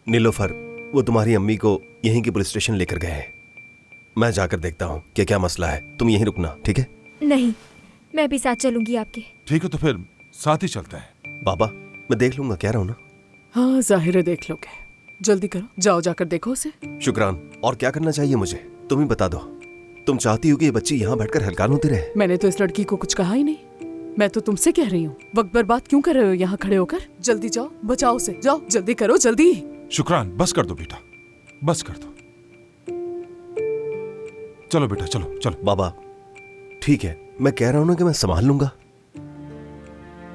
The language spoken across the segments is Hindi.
नीलोफर, वो तुम्हारी अम्मी को यहीं के पुलिस स्टेशन लेकर गए हैं। मैं जाकर देखता हूँ कि क्या मसला है। तुम यहीं रुकना, ठीक है? नहीं, मैं भी साथ चलूंगी आपके। ठीक है, तो फिर साथ ही चलते हैं। बाबा, मैं देख लूंगा, कह रहा हूँ ना। हाँ, जाहिर है देख लोगे। जल्दी करो, जाओ जाकर देखो उसे। शुक्रान। और क्या करना चाहिए मुझे, तुम ही बता दो। तुम चाहती हो कि ये बच्ची यहाँ बैठकर हलकान होती रहे? मैंने तो इस लड़की को कुछ कहा ही नहीं। मैं तो तुमसे कह रही हूँ, वक्त बर्बाद क्यों कर रहे हो यहाँ खड़े होकर? जल्दी जाओ, बचाओ उसे, जाओ जल्दी करो, जल्दी। शुक्रान, बस कर दो बेटा, बस कर दो। चलो बेटा, चलो चलो। बाबा ठीक है, मैं कह रहा हूँ ना कि मैं संभाल लूंगा।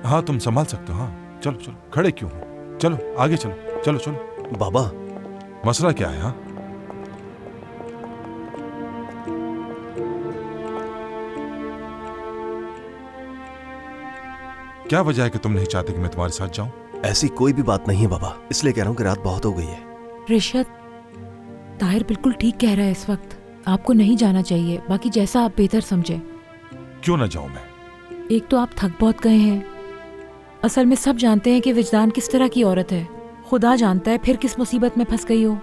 हाँ, तुम संभाल सकते हो। हाँ चलो चलो, खड़े क्यों हो? चलो आगे चलो, चलो चलो। बाबा, मसला क्या है? हाँ, क्या वजह है कि तुम नहीं चाहते कि मैं तुम्हारे साथ जाऊं? ऐसी कोई भी बात नहीं है बाबा, इसलिए कह रहा हूँ कि रात बहुत हो गई है। रिशद, ताहिर बिल्कुल ठीक कह रहा है। इस वक्त आपको नहीं जाना चाहिए, बाकी जैसा आप बेहतर समझे। क्यों ना जाऊं मैं? एक तो आप थक बहुत गए हैं। असल में सब जानते हैं कि विजदान किस तरह की औरत है। खुदा जानता है फिर किस मुसीबत में फंस गई हो।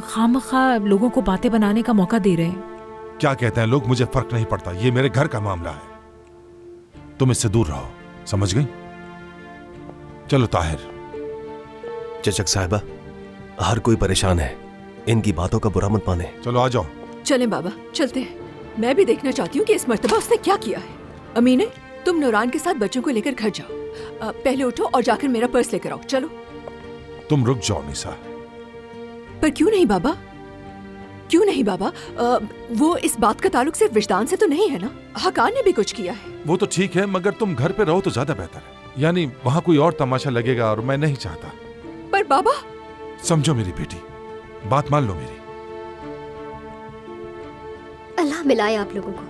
खामखा लोगों को बातें बनाने का मौका दे रहे हैं। क्या कहते हैं लोग, मुझे फर्क नहीं पड़ता, ये मेरे घर का मामला है। तुम इससे दूर रहो, समझ गई? चलो ताहिर। चचक साहिबा, हर कोई परेशान है, इनकी बातों का बुरा मत माने। चलो आ जाओ। चलें बाबा, चलते हैं। मैं भी देखना चाहती हूँ कि इस मर्तबा उसने क्या किया है। अमीने, तुम नूरान के साथ बच्चों को लेकर घर जाओ। पहले उठो और जाकर मेरा पर्स लेकर आओ। चलो। तुम रुक जाओ निसा। पर क्यों नहीं बाबा? क्यों नहीं बाबा? वो इस बात का ताल्लुक सिर्फ विजदान से तो नहीं है ना? हकान ने भी कुछ किया है। वो तो ठीक है, मगर तुम घर पे रहो तो ज्यादा बेहतर है। यानी वहाँ कोई और तमाशा लगेगा और मैं नहीं चाहता। पर बाबा, समझो मेरी बेटी, बात मान लो मेरी। अल्लाह मिलाए आप लोगों को।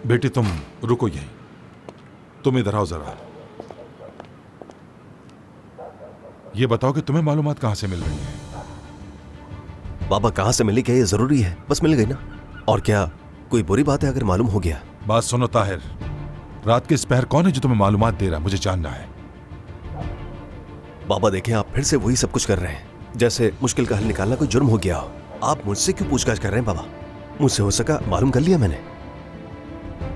बेटी तुम रुको यहीं, तुम इधर आओ जरा। ये बताओ कि तुम्हें मालूमात कहां से मिल रही है? बाबा, कहाँ से मिली, क्या ये जरूरी है? बस मिल गई ना। और क्या कोई बुरी बात है अगर मालूम हो गया? बात सुनो ताहिर, रात के इस पहर कौन है जो तुम्हें मालूमात दे रहा है? मुझे जानना है। बाबा देखें, आप फिर से वही सब कुछ कर रहे हैं, जैसे मुश्किल का हल निकालना कोई जुर्म हो गया हो। आप मुझसे क्यों पूछताछ कर रहे हैं? बाबा, मुझसे हो सका मालूम कर लिया मैंने।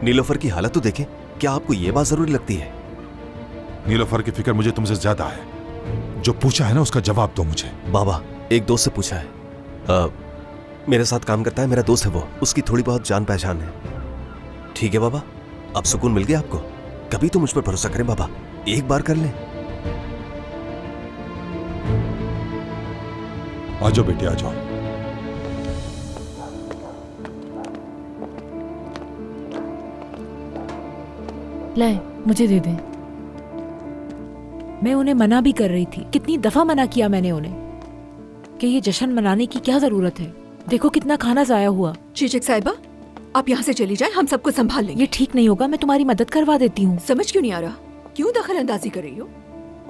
नीलोफर की हालत तो देखें, क्या आपको ये बात जरूरी लगती है? नीलोफर की फिक्र मुझे तुमसे ज्यादा है। जो पूछा है ना उसका जवाब दो मुझे। बाबा, एक दोस्त से पूछा है, मेरे साथ काम करता है, मेरा दोस्त है वो, उसकी थोड़ी बहुत जान पहचान है। ठीक है बाबा, अब सुकून मिल गया आपको? कभी तो मुझ पर भरोसा करें बाबा, एक बार कर लें। आ जाओ बेटी, आ जाओ। लाए, मुझे दे दे। मैं उन्हें मना भी कर रही थी, कितनी दफा मना किया मैंने उन्हें कि ये जश्न मनाने की क्या जरूरत है। देखो कितना खाना जाया हुआ। चीचक साहिबा, आप यहाँ से चली जाएं, हम सबको संभाल लेंगे। ये ठीक नहीं होगा, मैं तुम्हारी मदद करवा देती हूँ। समझ क्यों नहीं आ रहा? क्यों दखल अंदाजी कर रही हो?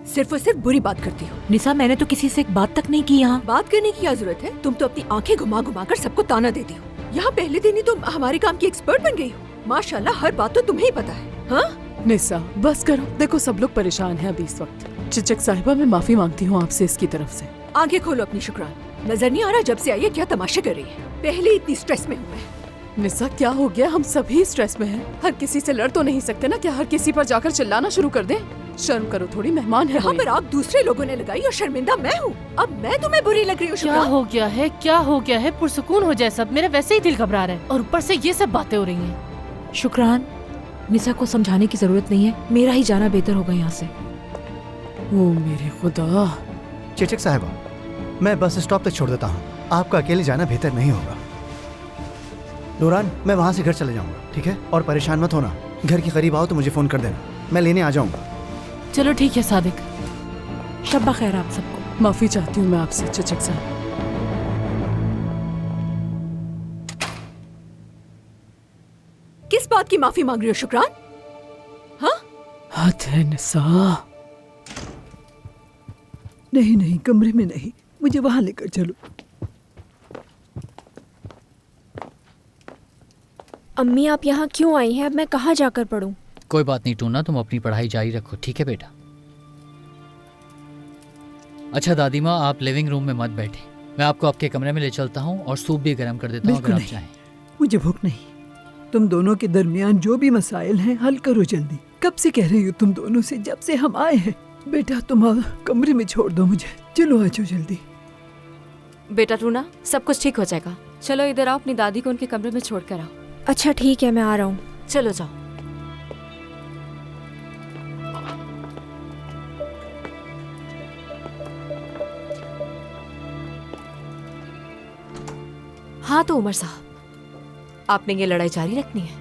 सिर्फ और सिर्फ बुरी बात करती हो। निसा, मैंने तो किसी से एक बात तक नहीं की। यहाँ बात करने की क्या जरूरत है? तुम तो अपनी आंखें घुमा घुमा कर सबको ताना देती हो। यहाँ पहले दिन ही तुम हमारे काम की एक्सपर्ट बन गई हो। माशाल्लाह, हर बात तो तुम्हें ही पता है। हाँ निसा, बस करो। देखो सब लोग परेशान हैं अभी इस वक्त। चिचक साहिबा, मैं माफी मांगती हूँ आपसे इसकी तरफ से। आंखें खोलो अपनी। शुक्रान, नजर नहीं आ रहा जब से आई है क्या तमाशे कर रही है? पहले इतनी स्ट्रेस में हूँ मैं। निसा, क्या हो गया? हम सभी स्ट्रेस में हैं। हर किसी से लड़ तो नहीं सकते ना? क्या हर किसी पर जाकर चिल्लाना शुरू कर दें? शर्म करो थोड़ी, मेहमान है। यहाँ पर आग दूसरे लोगों ने लगाई और शर्मिंदा मैं हूँ। अब मैं तुम्हें बुरी लग रही हूँ? क्या हो गया है? क्या हो गया है? पुरसुकून हो जाए सब। मेरा वैसे ही दिल घबरा रहा है और ऊपर से ये सब बातें हो रही हैं। शुक्रान, निसा को समझाने की जरूरत नहीं है, मेरा ही जाना बेहतर होगा यहाँ से। ओ मेरे खुदा। चिचक साहिबा, मैं बस स्टॉप तक छोड़ देता हूँ, आपका अकेले जाना बेहतर नहीं होगा। नूरान, मैं वहाँ से घर चले जाऊँगा, ठीक है? और परेशान मत होना, घर के करीब आओ तो मुझे फ़ोन कर देना, मैं लेने आ जाऊँगा। चलो ठीक है सादिक। शब्बा खैर आप सबको। माफी चाहती हूँ मैं आपसे चिचक साहब। किस बात की माफी मांग रही हो शुक्रान? हाँ? हद है निसा। नहीं नहीं, कमरे में नहीं, मुझे वहां लेकर चलो। अम्मी आप यहाँ क्यों आई हैं? अब मैं कहाँ जाकर पढूं? कोई बात नहीं टूना, तुम अपनी पढ़ाई जारी रखो, ठीक है बेटा? अच्छा दादी माँ, आप लिविंग रूम में मत बैठे, मैं आपको आपके कमरे में ले चलता हूँ और सूप भी गर्म कर देता हूँ अगर आप चाहें। मुझे भूख नहीं। तुम दोनों के दरमियान जो भी मसाइल हैं हल करो जल्दी। कब से कह रही हो तुम दोनों से, जब से हम आए हैं। बेटा तुम कमरे में छोड़ दो मुझे, चलो आ जाओ जल्दी। बेटा टूना, सब कुछ ठीक हो जाएगा। चलो इधर आओ, अपनी दादी को उनके कमरे में छोड़ कर आओ। अच्छा ठीक है, मैं आ रहा हूँ। चलो जाओ। हाँ तो उमर साहब, आपने ये लड़ाई जारी रखनी है।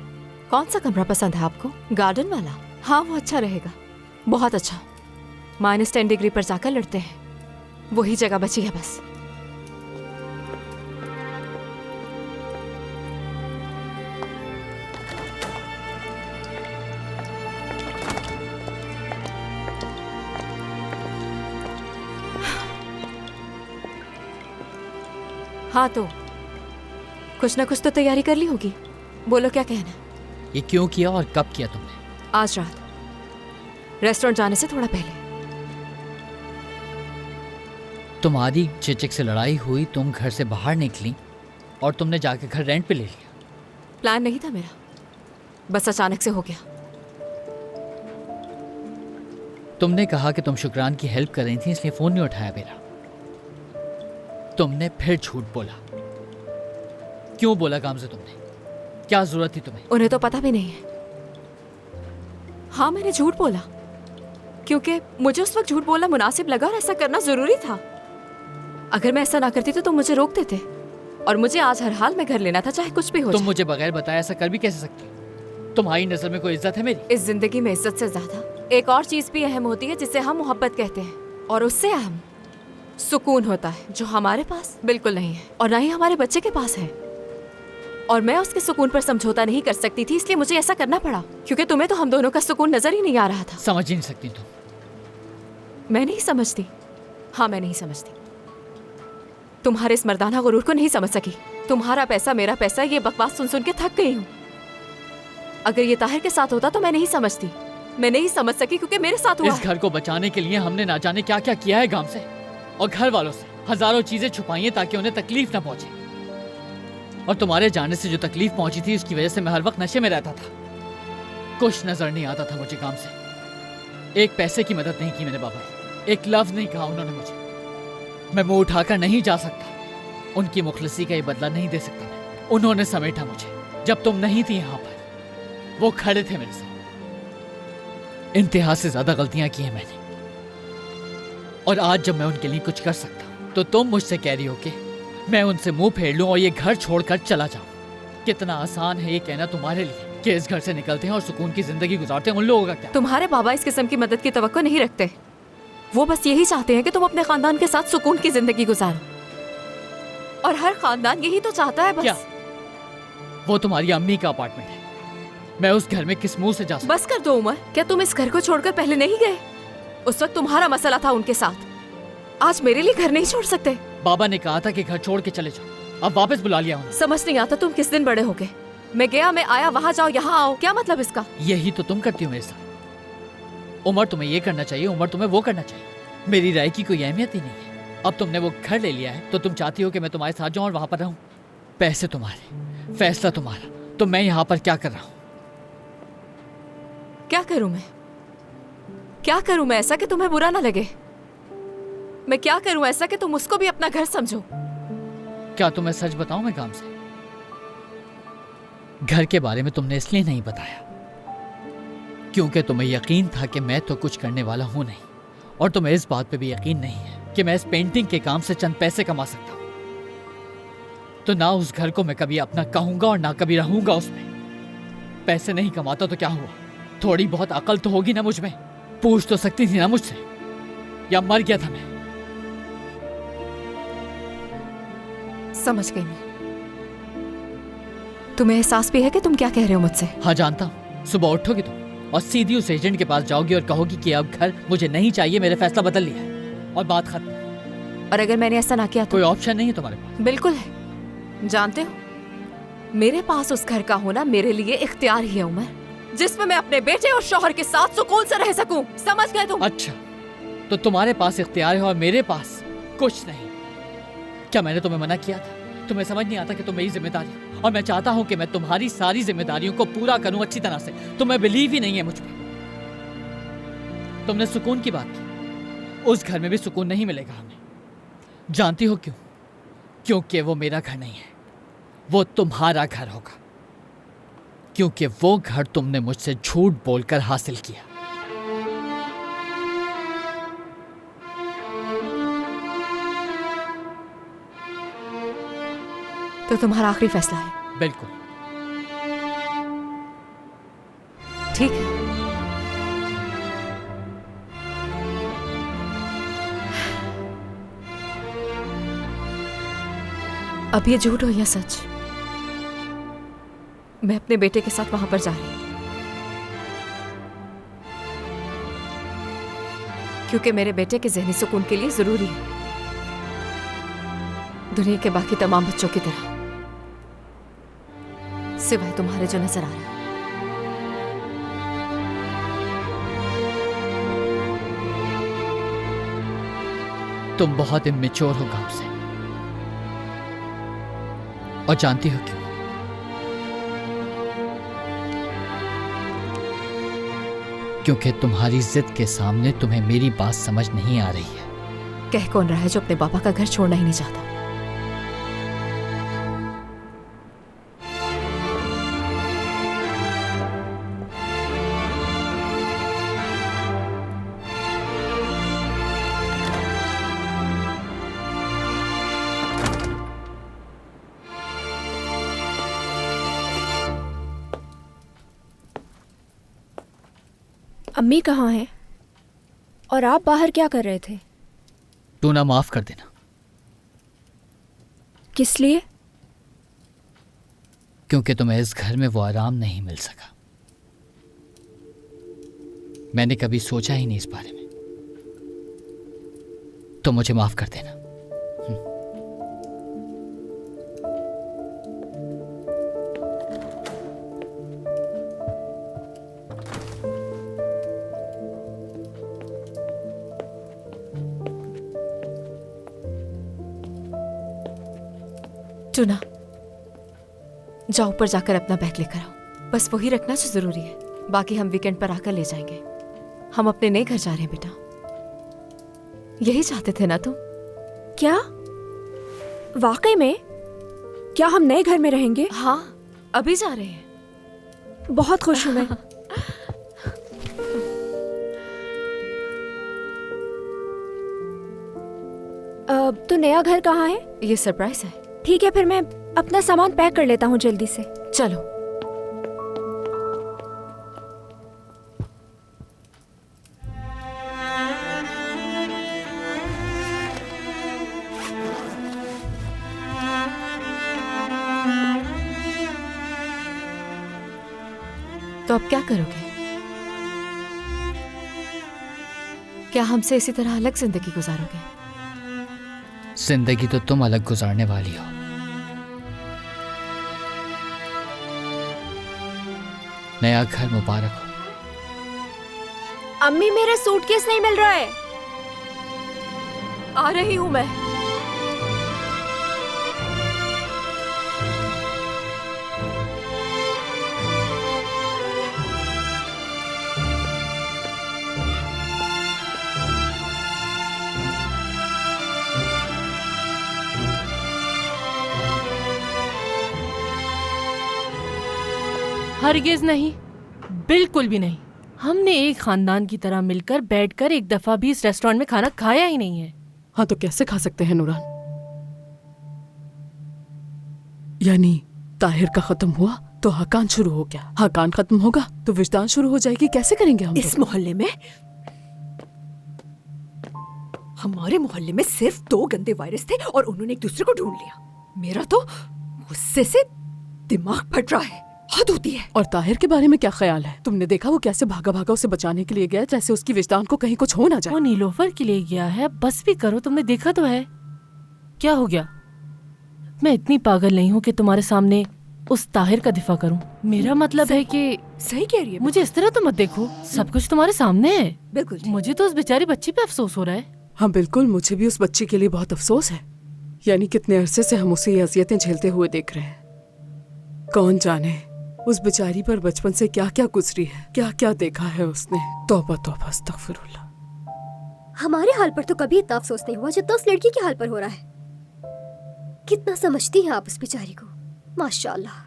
कौन सा कमरा पसंद है आपको? गार्डन वाला? हाँ वो अच्छा रहेगा, बहुत अच्छा। -10 डिग्री पर जाकर लड़ते हैं, वही जगह बची है बस। हाँ तो कुछ ना कुछ तो तैयारी कर ली होगी, बोलो क्या कहना है? ये क्यों किया और कब किया तुमने? आज रात रेस्टोरेंट जाने से थोड़ा पहले। तुम्हारी चिचिक से लड़ाई हुई, तुम घर से बाहर निकली और तुमने जाके घर रेंट पे ले लिया। प्लान नहीं था मेरा, बस अचानक से हो गया। तुमने कहा कि तुम शुक्रान की हेल्प कर रही थी इसलिए फोन नहीं उठाया मेरा। तुमने फिर झूठ बोला। क्यों बोला गामज़े तुमने? क्या जरूरत थी तुम्हें? उन्हें तो पता भी नहीं है। हाँ मैंने झूठ बोला क्योंकि मुझे उस वक्त झूठ बोलना मुनासिब लगा और ऐसा करना जरूरी था। अगर मैं ऐसा ना करती तो तुम मुझे रोक देते और मुझे आज हर हाल में घर लेना था, चाहे कुछ भी हो। तुम मुझे बगैर बताए ऐसा कर भी कैसे सकती? तुम्हारी नजर में कोई इज्जत है मेरी? इस जिंदगी में इज्जत से ज्यादा एक और चीज भी अहम होती है जिसे हम मोहब्बत कहते हैं, और उससे अहम सुकून होता है जो हमारे पास बिल्कुल नहीं है और ना ही हमारे बच्चे के पास है। और मैं उसके सुकून पर समझौता नहीं कर सकती थी, इसलिए मुझे ऐसा करना पड़ा क्योंकि तुम्हें तो हम दोनों का सुकून नजर ही नहीं आ रहा था। समझ ही नहीं सकती तुम। मैं नहीं समझती। हाँ मैं नहीं समझती। तुम्हारे इस मर्दाना गुरूर को नहीं समझ सकी। तुम्हारा पैसा मेरा पैसा, ये बकवास सुन सुन के थक गई हूँ। अगर ये ताहिर के साथ होता तो मैं नहीं समझती। मैं नहीं समझ सकी क्योंकि मेरे साथ हुआ। इस घर को बचाने के लिए हमने ना जाने क्या क्या किया है गांव से और घर वालों से। हजारों चीजें छुपाई हैं ताकि उन्हें तकलीफ ना पहुंचे। और तुम्हारे जाने से जो तकलीफ पहुंची थी उसकी वजह से मैं हर वक्त नशे में रहता था। कुछ नजर नहीं आता था मुझे काम से। एक पैसे की मदद नहीं की मैंने बाबा, एक लफ्ज नहीं कहा उन्होंने मुझे। मैं मुंह उठाकर नहीं जा सकता, उनकी मुखलसी का ये बदला नहीं दे सकता मैं। उन्होंने समेटा मुझे जब तुम नहीं थी यहाँ पर, वो खड़े थे मेरे साथ। इंतहा से ज्यादा गलतियां की हैं मैंने, और आज जब मैं उनके लिए कुछ कर सकता हूं तो तुम मुझसे कह रही हो कि मैं उनसे मुंह फेर लूं और ये घर छोड़कर चला जाऊं। कितना आसान है ये कहना तुम्हारे लिए कि इस घर से निकलते हैं और सुकून की जिंदगी गुजारते हैं। उन लोगों का क्या? तुम्हारे बाबा इस किस्म की मदद की तवक्को नहीं रखते। वो बस यही चाहते हैं कि तुम अपने खानदान के साथ सुकून की जिंदगी गुजारो, और हर खानदान यही तो चाहता है बस। क्या? वो तुम्हारी अम्मी का अपार्टमेंट है, मैं उस घर में किस मुंह से जा सकता? बस कर दो उमर, क्या तुम इस घर को छोड़कर पहले नहीं गए? उस वक्त तुम्हारा मसला था उनके साथ, आज मेरे लिए घर नहीं छोड़ सकते। बाबा ने कहा था कि घर छोड़ के चले जाओ, अब वापस बुला लिया उन्हें। समझ नहीं आता तुम किस दिन बड़े हो गए। मैं गया, मैं आया, वहां जाओ, यहाँ आओ, क्या मतलब इसका? यही तो तुम करती हो मेरे साथ। उमर तुम्हें ये करना चाहिए, उमर तुम्हें वो करना चाहिए। मेरी राय की कोई अहमियत ही नहीं है। अब तुमने वो घर ले लिया है तो तुम चाहती हो कि मैं तुम्हारे साथ जाऊं और वहां पर रहूं। पैसे तुम्हारे, फैसला तुम्हारा, तो मैं यहाँ पर क्या कर रहा हूँ? क्या करूं मैं? क्या करूं मैं ऐसा कि तुम्हें बुरा ना लगे? मैं क्या करूं ऐसा कि तुम उसको भी अपना घर समझो? क्या तुम्हें सच बताऊं मैं काम से? घर के बारे में तुमने इसलिए नहीं बताया क्योंकि तुम्हें यकीन था कि मैं तो कुछ करने वाला हूं नहीं, और तुम्हें इस बात पे भी यकीन नहीं है कि मैं इस पेंटिंग के काम से चंद पैसे कमा सकता हूं। तो ना उस घर को मैं कभी अपना कहूंगा और ना कभी रहूंगा उसमें। पैसे नहीं कमाता तो क्या हुआ? थोड़ी बहुत अकल तो होगी ना मुझ में। पूछ तो सकती थी ना मुझसे, या मर गया था मैं? समझ गई मैं। तुम्हें एहसास भी है कि तुम क्या कह रहे हो मुझसे? हाँ जानता हूँ। सुबह उठोगी तुम और सीधी उस एजेंट के पास जाओगी और कहोगी कि अब घर मुझे नहीं चाहिए, मेरा फैसला बदल लिया है और बात खत्म। और अगर मैंने ऐसा ना किया तो? कोई ऑप्शन नहीं है तुम्हारे पास। बिल्कुल है। जानते हो, मेरे पास उस घर का होना मेरे लिए इख्तियार ही है उमर, जिसमें मैं अपने बेटे और शौहर के साथ सुकून से रह सकूं। समझ गए तुम? अच्छा, तो तुम्हारे पास इख्तियार है और मेरे पास कुछ नहीं। क्या मैंने तुम्हें मना किया था? तुम्हें समझ नहीं आता कि तुम मेरी जिम्मेदारी हो और मैं चाहता हूं कि मैं तुम्हारी सारी जिम्मेदारियों को पूरा करूं अच्छी तरह से। तुम्हें बिलीव ही नहीं है मुझ पर। तुमने सुकून की बात की, उस घर में भी सुकून नहीं मिलेगा हमें। जानती हो क्यों? क्योंकि वो मेरा घर नहीं है, वो तुम्हारा घर होगा। क्योंकि वो घर तुमने मुझसे झूठ बोलकर हासिल किया। तो तुम्हारा आखिरी फैसला है? बिल्कुल। ठीक है। अब ये झूठ हो या सच, मैं अपने बेटे के साथ वहां पर जा रही हूं, क्योंकि मेरे बेटे के ज़हनी सुकून के लिए जरूरी है, दुनिया के बाकी तमाम बच्चों की तरह, सिवाय तुम्हारे जो नजर आ रहे हैं। तुम बहुत इमेच्योर हो गांव से, और जानती हो क्यों? क्योंकि तुम्हारी जिद के सामने तुम्हें मेरी बात समझ नहीं आ रही है। कह कौन रहा है जो अपने पापा का घर छोड़ना ही नहीं चाहता? अम्मी कहाँ हैं? और आप बाहर क्या कर रहे थे? टूना, माफ कर देना। किस लिए? क्योंकि तुम्हें इस घर में वो आराम नहीं मिल सका। मैंने कभी सोचा ही नहीं इस बारे में, तो मुझे माफ कर देना। टूना, जाओ ऊपर जाकर अपना बैग लेकर आओ। बस वही रखना जो जरूरी है, बाकी हम वीकेंड पर आकर ले जाएंगे। हम अपने नए घर जा रहे हैं बेटा, यही चाहते थे ना तुम? क्या वाकई में? क्या हम नए घर में रहेंगे? हाँ, अभी जा रहे हैं। बहुत खुश हूं मैं। तो नया घर कहाँ है? ये सरप्राइज है। ठीक है, फिर मैं अपना सामान पैक कर लेता हूँ जल्दी से। चलो। तो अब क्या करोगे? क्या हमसे इसी तरह अलग जिंदगी गुजारोगे? जिंदगी तो तुम अलग गुजारने वाली हो। नया घर मुबारक हो। अम्मी, मेरा सूटकेस नहीं मिल रहा है। आ रही हूं मैं। हरगिज नहीं, बिल्कुल भी नहीं। हमने एक खानदान की तरह मिलकर बैठकर एक दफा भी इस रेस्टोरेंट में खाना खाया ही नहीं है। हाँ, तो कैसे खा सकते हैं नूरान? यानी ताहिर का खत्म हुआ तो हकान शुरू हो गया, हकान खत्म होगा तो विजदान शुरू हो जाएगी। कैसे करेंगे हम? इस मोहल्ले में, हमारे मोहल्ले में सिर्फ 2 गंदे वायरस थे और उन्होंने एक दूसरे को ढूंढ लिया। मेरा तो गुस्से से दिमाग फट रहा है, हद होती है। और ताहिर के बारे में क्या ख्याल है? तुमने देखा वो कैसे भागा भागा उसे बचाने के लिए गया, जैसे उसकी विजदान को कहीं कुछ हो ना जाए। वो नीलोफर के लिए गया है, बस भी करो, तुमने देखा तो है। क्या हो गया? मैं इतनी पागल नहीं हूँ कि तुम्हारे सामने उस ताहिर का दिफा करूं। मेरा मतलब है कि सही कह रही है। मुझे इस तरह तो मत देखो, सब कुछ तुम्हारे सामने है। बिल्कुल। मुझे तो उस बेचारी बच्ची पे अफसोस हो रहा है। हाँ बिल्कुल, मुझे भी उस बच्ची के लिए बहुत अफसोस है। यानी कितने अरसे से हम उसे ये अजियतें झेलते हुए देख रहे हैं। कौन जाने उस बेचारी पर बचपन से क्या क्या गुजरी है, क्या क्या देखा है उसने। तौबा तौबा, अस्तगफिरुल्लाह। हमारे हाल पर तो कभी इतना अफसोस नहीं हुआ जितना उस लड़की के हाल पर हो रहा है। कितना समझती हैं आप उस बेचारी को, माशाअल्लाह।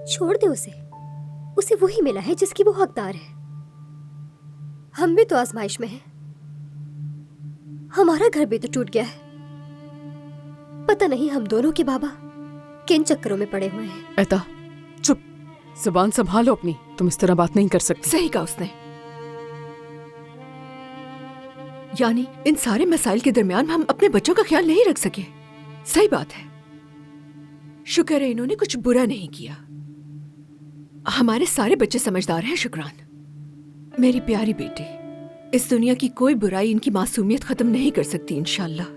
छोड़ दे उसे वही मिला है जिसकी वो हकदार है। हम भी तो आजमाइश में हैं। हमारा घर भी तो टूट गया है। पता नहीं हम दोनों के बाबा किन चक्करों में पड़े हुए हैं। ऐता चुप, जुबान संभालो अपनी, तुम इस तरह बात नहीं कर सकती। सही कहा उसने। यानी इन सारे मसाइल के दरमियान हम अपने बच्चों का ख्याल नहीं रख सके। सही बात है। शुक्र है इन्होंने कुछ बुरा नहीं किया। हमारे सारे बच्चे समझदार हैं शुक्रान। मेरी प्यारी बेटी, इस दुनिया की कोई बुराई इनकी मासूमियत खत्म नहीं कर सकती इंशाल्लाह।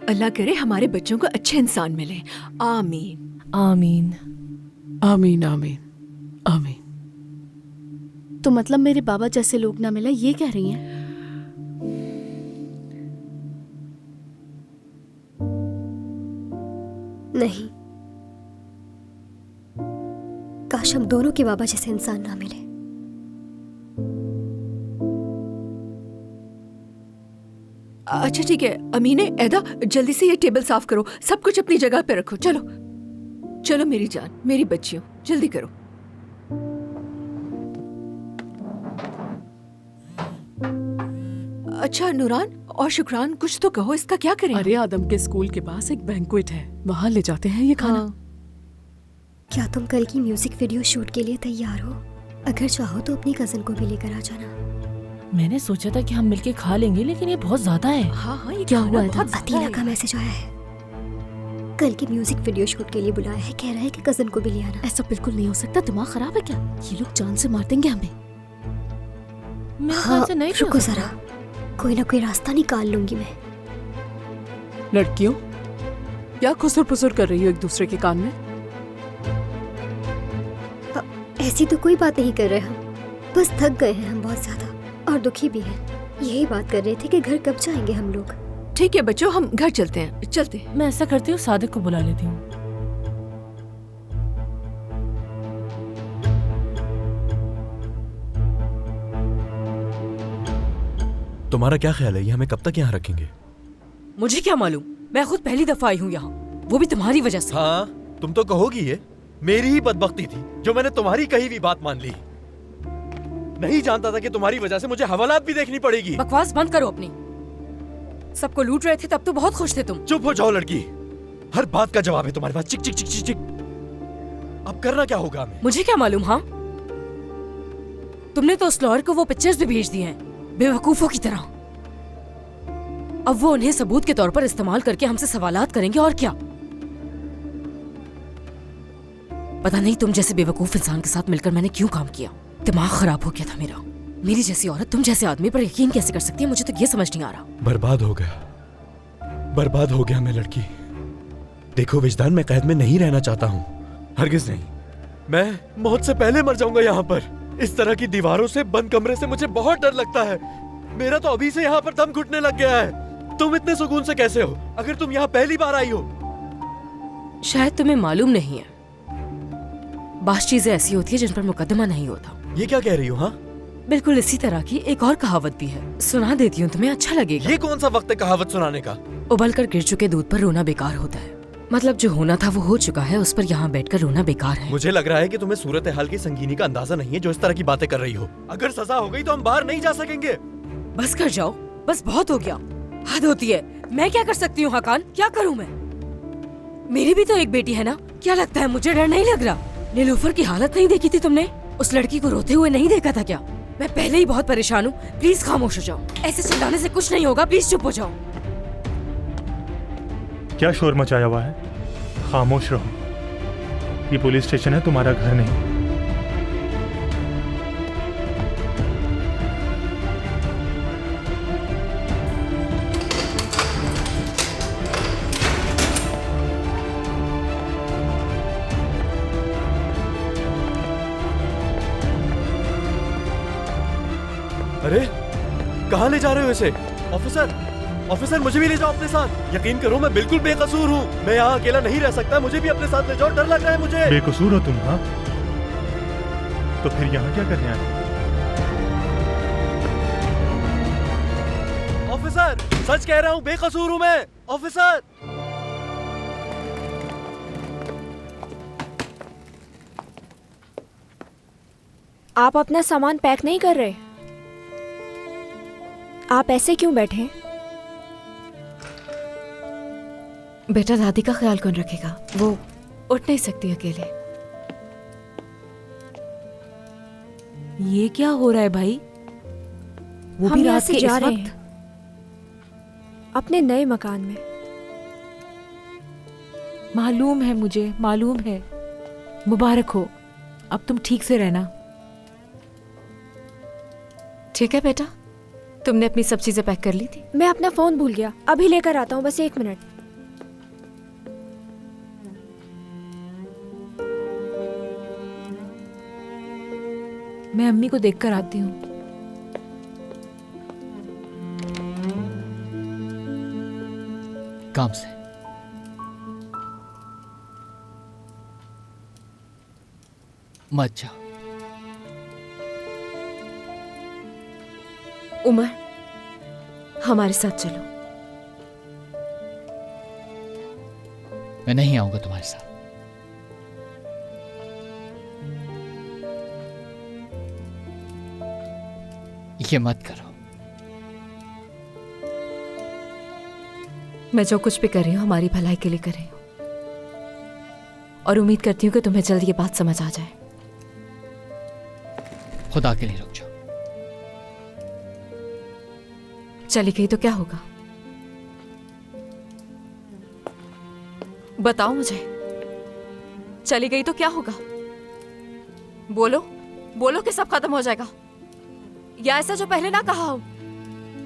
अल्लाह करे हमारे बच्चों को अच्छे इंसान मिले। आमीन आमीन आमीन आमीन आमीन। तो मतलब मेरे बाबा जैसे लोग ना मिले, ये कह रही हैं? नहीं, काश हम दोनों के बाबा जैसे इंसान ना मिले। अच्छा ठीक है अमीने, ऐदा जल्दी से ये टेबल साफ करो, सब कुछ अपनी जगह पे रखो। चलो चलो मेरी जान, मेरी बच्चियों, जल्दी करो। अच्छा नूरान और शुक्रान, कुछ तो कहो, इसका क्या करें? अरे आदम के स्कूल के पास एक बैंक्वेट है, वहाँ ले जाते हैं ये खाना। क्या तुम कल की म्यूजिक वीडियो शूट के लिए तैयार हो? अगर चाहो तो अपनी कजन को भी लेकर आ जाना। मैंने सोचा था कि हम मिलके खा लेंगे, लेकिन ये बहुत ज्यादा है। हाँ, ये क्या हुआ था? अतीला का मैसेज आया है, कल की म्यूजिक वीडियो शूट के लिए बुलाया है। कह रहा है कि कजन को भी ले आना। ऐसा बिल्कुल नहीं हो सकता, दिमाग खराब है क्या? ये लोग जान से मार देंगे हमें। हाँ, रुको जरा, कोई ना कोई रास्ता निकाल लूंगी मैं। लड़कियों, क्या खुसुर पुसुर कर रही हो एक दूसरे के कान में? ऐसी तो कोई बात नहीं कर रहे हम, बस थक गए हैं हम बहुत ज्यादा और दुखी भी हैं। यही बात कर रहे थे कि घर कब जाएंगे हम लोग। ठीक है बच्चों, हम घर चलते हैं। चलते हैं। मैं ऐसा करती हूँ, सादिक को बुला लेती हूँ। तुम्हारा क्या ख्याल है, ये हमें कब तक यहाँ रखेंगे? मुझे क्या मालूम, मैं खुद पहली दफा आई हूँ यहाँ, वो भी तुम्हारी वजह से। हाँ, तुम तो कहोगी ये मेरी ही बदबख्ती थी जो मैंने तुम्हारी कही भी बात मान ली। नहीं जानता था कि तुम्हारी वजह से मुझे हवालात भी देखनी पड़ेगी। बकवास बंद करो अपनी। सबको लूट रहे थे तब तो बहुत खुश थे तुम। चुप हो जाओ लड़की, हर बात का जवाब है तुम्हारे पास। चिक चिक चिक चिक चिक। अब करना क्या होगा हमें? मुझे क्या मालूम। हाँ, तुमने तो उस लॉयर को वो पिक्चर्स भी भेज दी हैं, बेवकूफों की तरह। अब वो उन्हें सबूत के तौर पर इस्तेमाल करके हमसे सवालात करेंगे और क्या। पता नहीं तुम जैसे बेवकूफ इंसान के साथ मिलकर मैंने क्यों काम किया। दिमाग खराब हो गया था मेरा। मेरी जैसी औरत तुम जैसे आदमी पर यकीन कैसे कर सकती है, मुझे तो ये समझ नहीं आ रहा। बर्बाद हो गया, बर्बाद हो गया मैं लड़की। देखो विजदान, मैं कैद में नहीं रहना चाहता हूँ, हरगिज नहीं। मैं मौत से पहले मर जाऊंगा यहाँ पर। इस तरह की दीवारों से, बंद कमरे से मुझे बहुत डर लगता है। मेरा तो अभी से यहाँ पर दम घुटने लग गया है। तुम इतने सुकून से कैसे हो अगर तुम यहाँ पहली बार आई हो? शायद तुम्हें मालूम नहीं है, बास चीजें ऐसी होती है जिन पर मुकदमा नहीं होता। ये क्या कह रही हो? हाँ, बिल्कुल इसी तरह की एक और कहावत भी है, सुना देती हूँ, तुम्हें अच्छा लगेगा। ये कौन सा वक्त है कहावत सुनाने का? उबल कर गिर चुके दूध पर रोना बेकार होता है। मतलब जो होना था वो हो चुका है, उस पर यहाँ बैठकर रोना बेकार है। मुझे लग रहा है कि तुम्हें सूरत हाल की संगीनी का अंदाजा नहीं है जो इस तरह की बातें कर रही हो। अगर सजा हो गई तो हम बाहर नहीं जा सकेंगे। बस कर जाओ, बस बहुत हो गया, हद होती है। मैं क्या कर सकती हूँ हाकान, क्या करूँ मैं? मेरी भी तो एक बेटी है ना। क्या लगता है मुझे डर नहीं लग रहा? नीलोफर की हालत नहीं देखी थी तुमने? उस लड़की को रोते हुए नहीं देखा था क्या? मैं पहले ही बहुत परेशान हूँ, प्लीज खामोश हो जाओ। ऐसे चिल्लाने से कुछ नहीं होगा, प्लीज चुप हो जाओ। क्या शोर मचाया हुआ है? खामोश रहो। ये पुलिस स्टेशन है, तुम्हारा घर नहीं। अरे कहाँ ले जा रहे हो इसे? ऑफिसर, ऑफिसर मुझे भी ले जाओ अपने साथ। यकीन करो मैं बिल्कुल बेकसूर हूँ। मैं यहाँ अकेला नहीं रह सकता, मुझे भी अपने साथ ले जाओ, डर लग रहा है मुझे। बेकसूर हो तुम? हाँ, तो फिर यहाँ क्या करने आए? ऑफिसर सच कह रहा हूँ, बेकसूर हूँ मैं। ऑफिसर आप अपना सामान पैक नहीं कर रहे? आप ऐसे क्यों बैठे? बेटा दादी का ख्याल कौन रखेगा? वो उठ नहीं सकती अकेले। ये क्या हो रहा है भाई? वो हम भी यहाँ रात से के जा इस रहे वक्त? हैं अपने नए मकान में। मालूम है मुझे, मालूम है। मुबारक हो, अब तुम ठीक से रहना। ठीक है बेटा, तुमने अपनी सब चीजें पैक कर ली थी? मैं अपना फोन भूल गया, अभी लेकर आता हूँ, बस 1 मिनट। मैं अम्मी को देखकर आती हूँ। काम से मत जाओ। उमर, हमारे साथ चलो। मैं नहीं आऊंगा तुम्हारे साथ। ये मत करो। मैं जो कुछ भी कर रही हूँ हमारी भलाई के लिए कर रही हूँ, और उम्मीद करती हूँ कि तुम्हें जल्द ये बात समझ आ जाए। खुदा के लिए रुक जाओ। चली गई तो क्या होगा? बताओ मुझे, चली गई तो क्या होगा? बोलो, बोलो कि सब खत्म हो जाएगा, या ऐसा जो पहले ना कहा हो।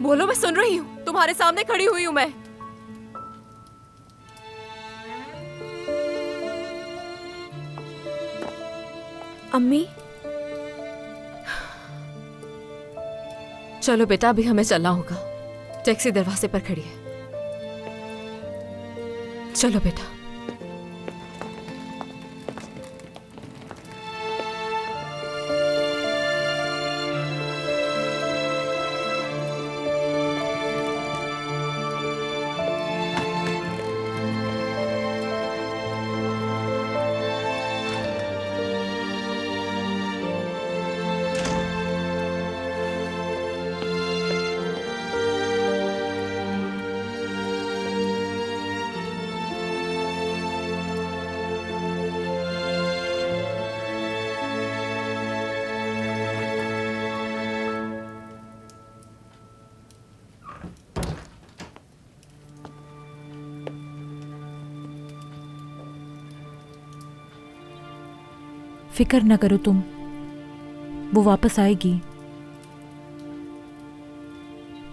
बोलो, मैं सुन रही हूँ, तुम्हारे सामने खड़ी हुई हूं मैं। अम्मी, चलो बेटा, अभी हमें चलना होगा। टैक्सी दरवाजे पर खड़ी है। चलो बेटा। फिक्र न करो तुम, वो वापस आएगी।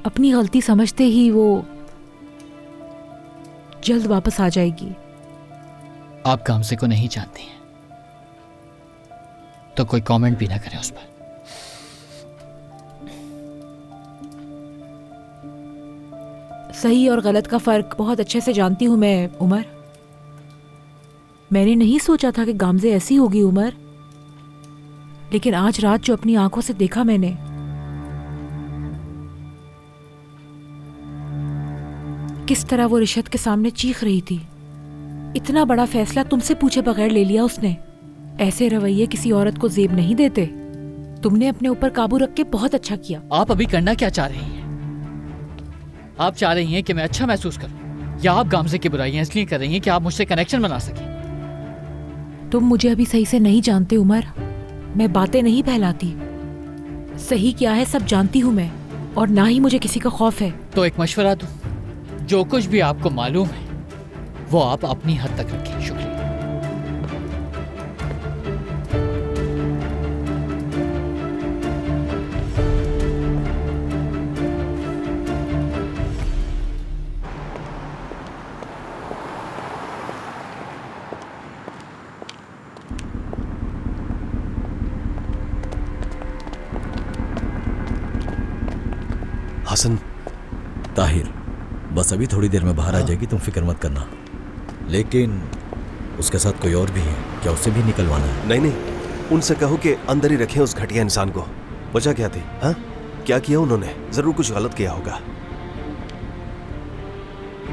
अपनी गलती समझते ही वो जल्द वापस आ जाएगी। आप गामसे को नहीं जानती हैं, तो कोई कमेंट भी ना करें उस पर। सही और गलत का फर्क बहुत अच्छे से जानती हूं मैं, उमर। मैंने नहीं सोचा था कि गामजे ऐसी होगी, उमर। लेकिन आज रात जो अपनी आंखों से देखा मैंने, किस तरह वो रिशत के सामने चीख रही थी। इतना बड़ा फैसला तुमसे पूछे बगैर ले लिया उसने। ऐसे रवैये किसी औरत को जेब नहीं देते। तुमने अपने ऊपर काबू रख के बहुत अच्छा किया। आप अभी करना क्या चाह रही हैं? आप चाह रही हैं कि मैं अच्छा महसूस करूं, या आप गामजे की बुराइयां इसलिए कर रही हैं कि आप मुझसे कनेक्शन बना सकें? तुम मुझे अभी सही से नहीं जानते, उमर। मैं बातें नहीं फैलाती। सही क्या है सब जानती हूं मैं, और ना ही मुझे किसी का खौफ है। तो एक मशवरा दूं, जो कुछ भी आपको मालूम है वो आप अपनी हद तक रखें। शुक्रिया। हसन। ताहिर, बस अभी थोड़ी देर में बाहर आ जाएगी, तुम फिक्र मत करना। लेकिन उसके साथ कोई और भी है क्या? उसे भी निकलवाना है? नहीं, उनसे कहो कि अंदर ही रखें उस घटिया इंसान को। वजह क्या थी? हाँ, क्या किया उन्होंने? जरूर कुछ गलत किया होगा।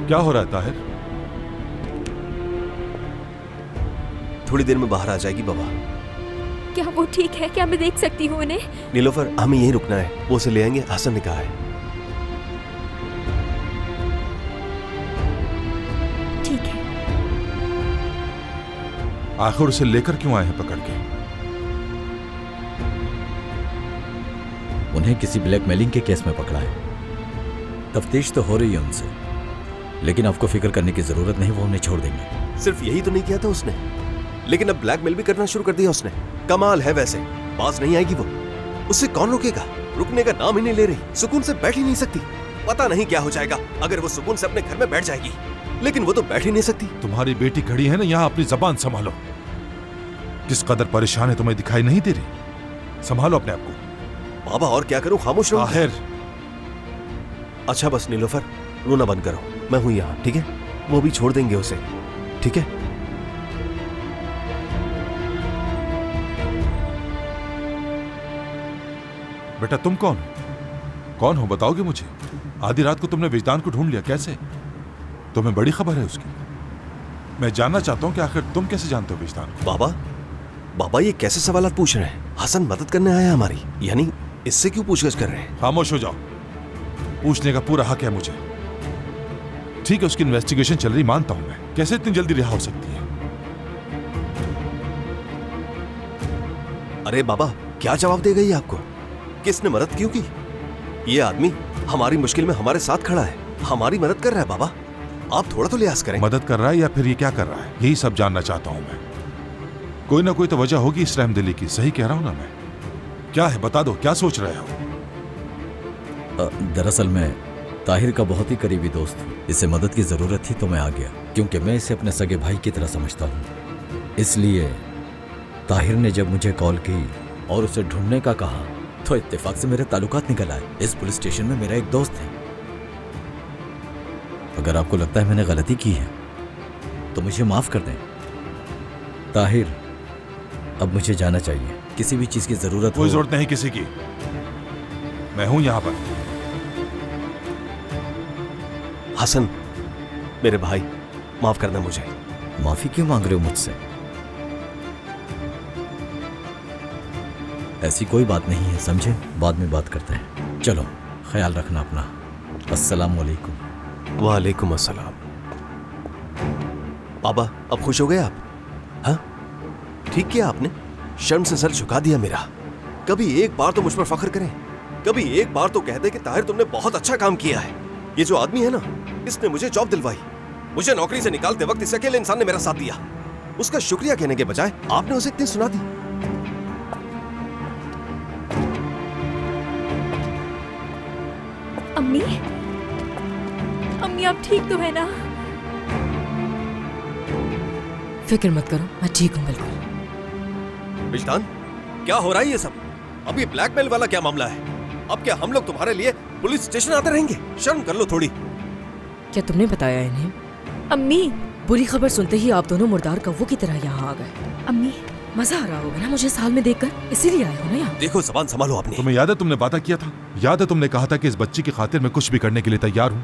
क्या हो रहा है ताहिर? थोड़ी देर में बाहर आ जाएगी बाबा। क्या वो ठीक है? क्या मैं देख सकती हूँ उन्हें? नीलोफर, हमें यहीं रुकना है, वो उसे ले आएंगे, हसन ने कहा है। ठीक है। आखिर उसे लेकर क्यों आए हैं पकड़ के? उन्हें किसी ब्लैकमेलिंग के केस में पकड़ा है। तफ्तीश तो हो रही है उनसे, लेकिन आपको फिक्र करने की जरूरत नहीं, वो उन्हें छोड़ देंगे। सिर्फ यही तो नहीं किया था उसने, लेकिन अब ब्लैकमेल भी करना शुरू कर दिया उसने। कमाल है वैसे, बाज नहीं आएगी वो, उससे कौन रोकेगा? रुकने का नाम ही नहीं ले रही, सुकून से बैठ ही नहीं सकती। पता नहीं क्या हो जाएगा अगर वो सुकून से अपने घर में बैठ जाएगी, लेकिन वो तो बैठ ही नहीं सकती। तुम्हारी बेटी खड़ी है ना यहाँ, अपनी जबान संभालो। किस कदर परेशान है तुम्हें दिखाई नहीं दे रही? संभालो अपने आप को। बाबा और क्या करूं, खामोश रहूं? ताहिर। अच्छा बस नीलोफर, रोना बंद करो, मैं हूं यहाँ, ठीक है? वो भी छोड़ देंगे उसे, ठीक है? बेटा तुम कौन हो बताओगे मुझे? आधी रात को तुमने विजदान को ढूंढ लिया, कैसे? तुम्हें बड़ी खबर है उसकी। मैं जानना चाहता हूं कि आखिर तुम कैसे जानते हो विजदान को? बाबा ये कैसे सवालात पूछ रहे हैं? हसन मदद करने आया हमारी, यानी इससे क्यों पूछताछ कर रहे हैं? खामोश हो जाओ, पूछने का पूरा हक है मुझे। ठीक है, उसकी इन्वेस्टिगेशन चल रही, मानता हूं मैं। कैसे इतनी जल्दी रिहा हो सकती है? अरे बाबा, क्या जवाब देगा ये आपको? किसने मदद क्यों की? ये आदमी हमारी मुश्किल में हमारे साथ खड़ा है, हमारी मदद कर रहा है। बाबा आप थोड़ा तो लिहाज करें। मदद कर रहा है या फिर ये क्या कर रहा है, यही सब जानना चाहता हूं मैं। कोई ना कोई तो वजह होगी इस रहमदिली की, सही कह रहा हूं ना मैं? क्या है बता दो, क्या सोच रहे हो? दरअसल मैं ताहिर का बहुत ही करीबी दोस्त हूँ। इसे मदद की जरूरत थी तो मैं आ गया, क्योंकि मैं इसे अपने सगे भाई की तरह समझता हूँ। इसलिए ताहिर ने जब मुझे कॉल की और उसे ढूंढने का कहा तो इत्तेफाक से मेरे ताल्लुकात निकल आए। इस पुलिस स्टेशन में मेरा एक दोस्त है। अगर आपको लगता है मैंने गलती की है तो मुझे माफ कर दें। ताहिर, अब मुझे जाना चाहिए। किसी भी चीज की जरूरत कोई जरूरत नहीं किसी की, मैं हूं यहां पर। हसन मेरे भाई, माफ करना मुझे। माफी क्यों मांग रहे हो मुझसे? ऐसी कोई बात नहीं है, समझे? बाद में बात करते हैं। चलो, ख्याल रखना अपना। अस्सलाम वालेकुम। वालेकुम अस्सलाम। बाबा अब खुश हो गए आप? हाँ, ठीक किया आपने, शर्म से सर झुका दिया मेरा। कभी एक बार तो मुझ पर फख्र करें, कभी एक बार तो कह दे कि ताहिर तुमने बहुत अच्छा काम किया है। ये जो आदमी है ना, इसने मुझे जॉब दिलवाई, मुझे नौकरी से निकालते वक्त इस अकेले इंसान ने मेरा साथ दिया। उसका शुक्रिया कहने के बजाय आपने उसे इतनी सुना दी। अम्मी, अम्मी आप ठीक तो है ना? फिक्र मत करो, मैं ठीक हूँ बिल्कुल। विजदान, क्या हो रहा है ये सब? अब ये ब्लैकमेल वाला क्या मामला है? अब क्या हम लोग तुम्हारे लिए पुलिस स्टेशन आते रहेंगे? शर्म कर लो थोड़ी। क्या तुमने बताया इन्हें? अम्मी, बुरी खबर सुनते ही आप दोनों मुर्दार कौवों की तरह यहाँ आ गए। अम्मी, मजा आ रहा होगा ना मुझे साल में देखकर, इसीलिए आए हो ना यहाँ। देखो जबान संभालो अपनी। तुम्हें याद है तुमने वादा किया था? याद है तुमने कहा था कि इस बच्ची की खातिर मैं कुछ भी करने के लिए तैयार हूं?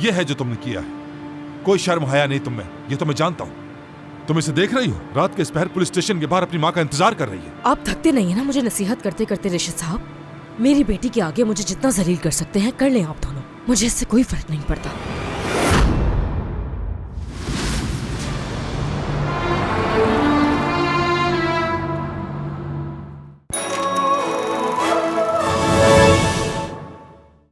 यह है जो तुमने किया है। कोई शर्म हया नहीं तुम में, ये तो मैं जानता हूं। तुम इसे देख रही हो, रात के इस पहर पुलिस स्टेशन के बाहर अपनी माँ का इंतजार कर रही है। आप थकते नहीं है ना मुझे नसीहत करते करते रिशिद साहब? मेरी बेटी के आगे मुझे जितना जलील कर सकते हैं कर लें आप दोनों, मुझे इससे कोई फर्क नहीं पड़ता।